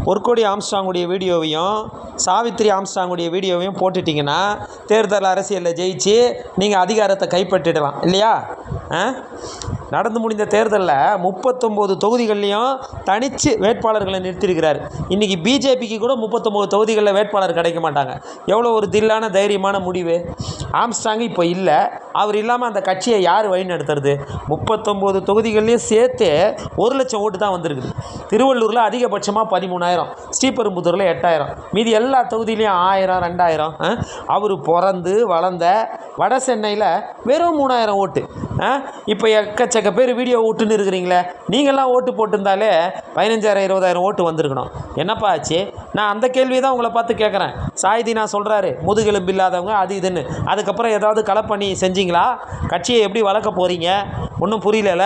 பொற்கொடி ஆம்ஸ்ட்ராங்குடைய வீடியோவையும் சாவித்ரி ஆம்ஸ்ட்ராங்குடைய வீடியோவையும் போட்டுட்டிங்கன்னா தேர்தல் அரசியலில் ஜெயிச்சு நீங்கள் அதிகாரத்தை கைப்பற்றிடலாம் இல்லையா? நடந்து முடிந்த தேர்தலில் 39 தொகுதிகள்லையும் தனித்து வேட்பாளர்களை நிறுத்தியிருக்கிறார். இன்றைக்கி பிஜேபிக்கு கூட 39 தொகுதிகளில் வேட்பாளர் கிடைக்க மாட்டாங்க. எவ்வளோ ஒரு தில்லான தைரியமான முடிவு. ஆம்ஸ்ட்ராங் இப்போ இல்லை, அவர் இல்லாமல் அந்த கட்சியை யார் வழி நடத்துறது? 39 தொகுதிகள்லையும் சேர்த்து 1 லட்சம் ஓட்டு தான் வந்திருக்குது. திருவள்ளூரில் அதிகபட்சமாக 13,000, ஸ்ரீபெரும்புதூரில் 8,000, மீதி எல்லா தொகுதியிலையும் 1000 2000. அவர் பிறந்து வளர்ந்த வட சென்னையில் வெறும் 3000 ஓட்டு. இப்போ எக்கச்சக்க பேர் வீடியோ ஓட்டுன்னு இருக்கிறீங்களே, நீங்கள்லாம் ஓட்டு போட்டிருந்தாலே 15,000 20,000 ஓட்டு வந்திருக்கணும். என்னப்பா ஆச்சு? நான் அந்த கேள்வியை தான் உங்களை பார்த்து கேட்குறேன். சாயிதி நான் சொல்கிறாரு முதுகெலும்பு இல்லாதவங்க அது இதுன்னு. அதுக்கப்புறம் ஏதாவது களப்பணி செஞ்சீங்களா? கட்சியை எப்படி வளர்க்க போகிறீங்க? ஒன்றும் புரியல.